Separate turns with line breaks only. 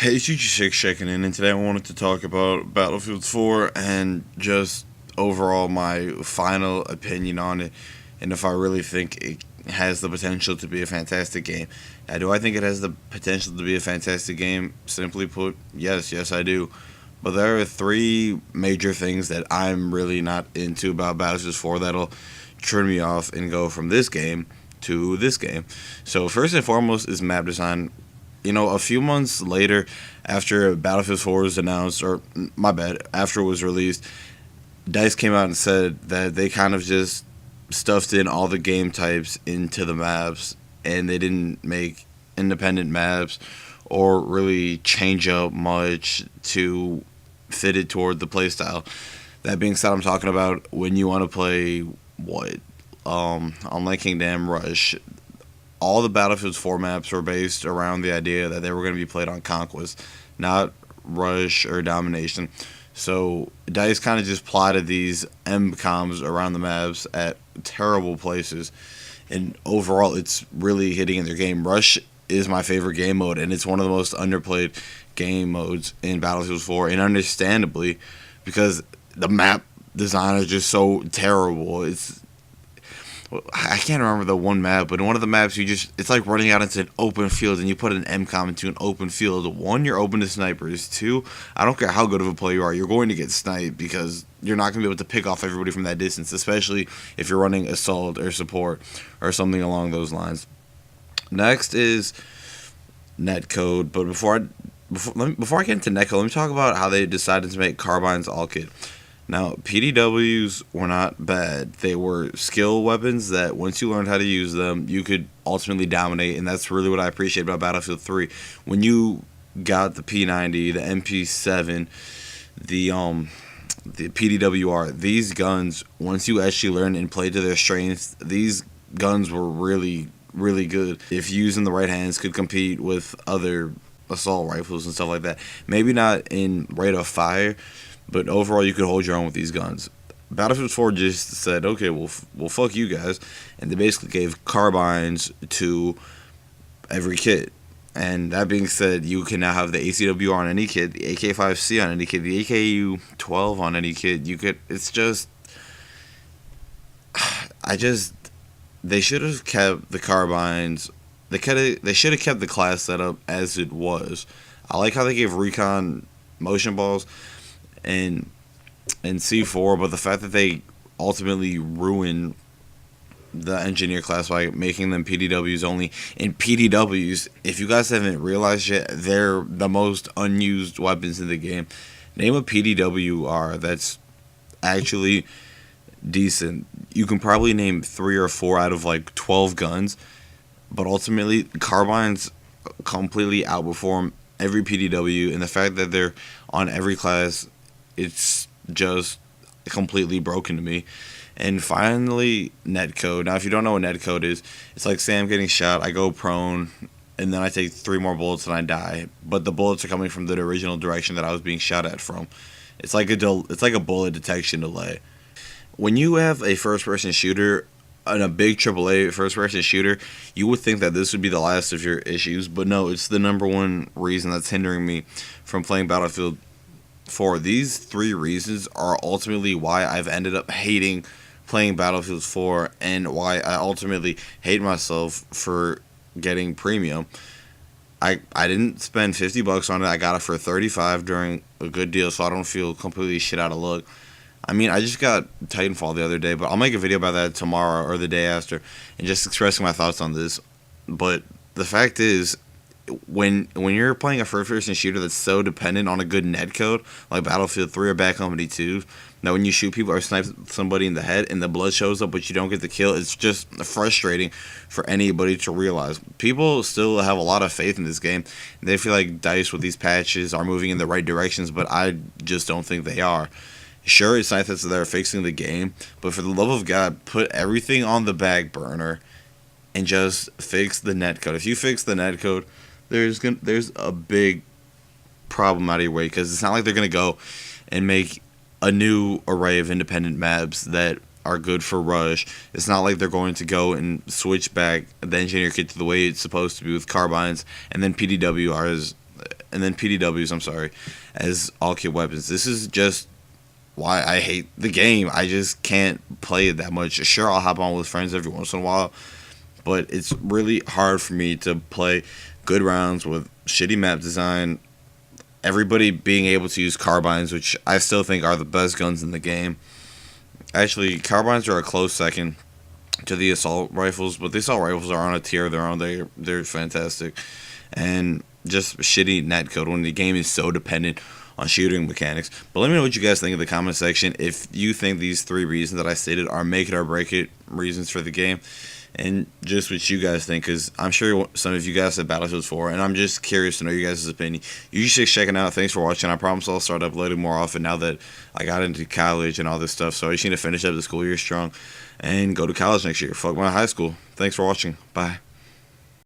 Hey, it's UG6 checking in, and today I wanted to talk about Battlefield 4 and just overall my final opinion on it, and if I really think it has the potential to be a fantastic game. Now, do I think it has the potential to be a fantastic game? Simply put, yes, I do. But there are three major things that I'm really not into about Battlefield 4 that'll turn me off and go from this game to this game. So, first and foremost is map design. A few months later, after Battlefield 4 was announced, or my bad, after it was released, DICE came out and said that they kind of just stuffed in all the game types into the maps, and they didn't make independent maps or really change up much to fit it toward the playstyle. That being said, I'm talking about when you want to play what? On Lake Kingdom Rush, all the Battlefield 4 maps were based around the idea that they were going to be played on Conquest, not Rush or Domination. So DICE kind of just plotted these MCOMs around the maps at terrible places, and overall, it's really hitting in their game. Rush is my favorite game mode, and it's one of the most underplayed game modes in Battlefield 4, and understandably, because the map design is just so terrible. I can't remember the one map, but in one of the maps, it's like running out into an open field and you put an MCOM into an open field. One, you're open to snipers. Two, I don't care how good of a player you are, you're going to get sniped because you're not going to be able to pick off everybody from that distance, especially if you're running assault or support or something along those lines. Next is netcode, but before I get into netcode, let me talk about how they decided to make carbines all kit. Now, PDWs were not bad. They were skill weapons that once you learned how to use them, you could ultimately dominate, and that's really what I appreciate about Battlefield 3. When you got the P90, the MP7, the PDWR, these guns, once you actually learned and played to their strengths, these guns were really, really good. If used in the right hands, could compete with other assault rifles and stuff like that. Maybe not in rate of fire, but overall, you could hold your own with these guns. Battlefield 4 just said, okay, well, fuck you guys. And they basically gave carbines to every kit. And that being said, you can now have the ACWR on any kit, the AK-5C on any kit, the AKU-12 on any kit. They should have kept the carbines. They should have kept the class setup as it was. I like how they gave recon motion balls and C4, but the fact that they ultimately ruin the engineer class by making them PDWs only. And PDWs, if you guys haven't realized yet, they're the most unused weapons in the game. Name a PDWR that's actually decent. You can probably name 3 or 4 out of like 12 guns, but ultimately carbines completely outperform every PDW, and the fact that they're on every class, it's just completely broken to me. And finally, netcode. Now, if you don't know what netcode is, it's like say I'm getting shot, I go prone, and then I take 3 more bullets and I die. But the bullets are coming from the original direction that I was being shot at from. It's like a bullet detection delay. When you have a first-person shooter, and a big AAA first-person shooter, you would think that this would be the last of your issues, but no, it's the number one reason that's hindering me from playing Battlefield 4. These 3 reasons are ultimately why I've ended up hating playing Battlefield 4 and why I ultimately hate myself for getting premium. I didn't spend $50 on it. I got it for $35 during a good deal, so I don't feel completely shit out of luck. I mean, I just got Titanfall the other day, but I'll make a video about that tomorrow or the day after and just expressing my thoughts on this. But the fact is, when you're playing a first-person shooter that's so dependent on a good netcode, like Battlefield 3 or Bad Company 2, that when you shoot people or snipe somebody in the head and the blood shows up but you don't get the kill, it's just frustrating for anybody to realize. People still have a lot of faith in this game. They feel like DICE with these patches are moving in the right directions, but I just don't think they are. Sure, it's nice that they're fixing the game, but for the love of God, put everything on the back burner and just fix the netcode. If you fix the netcode, there's a big problem out of your way, because it's not like they're going to go and make a new array of independent maps that are good for Rush. It's not like they're going to go and switch back the engineer kit to the way it's supposed to be with carbines and then PDWRs and then PDWs, I'm sorry, as all kit weapons. This is just why I hate the game. I just can't play it that much. Sure, I'll hop on with friends every once in a while, but it's really hard for me to play good rounds with shitty map design. Everybody being able to use carbines, which I still think are the best guns in the game. Actually, carbines are a close second to the assault rifles, but the assault rifles are on a tier of their own. They're fantastic, and just shitty netcode when the game is so dependent on shooting mechanics. But let me know what you guys think in the comment section. If you think these 3 reasons that I stated are make it or break it reasons for the game, and just what you guys think, because I'm sure some of you guys have Battlefield 4, and I'm just curious to know you guys' opinion. You should check it out. Thanks for watching. I promise I'll start uploading more often now that I got into college and all this stuff. So I just need to finish up the school year strong and go to college next year. Fuck my high school. Thanks for watching. Bye.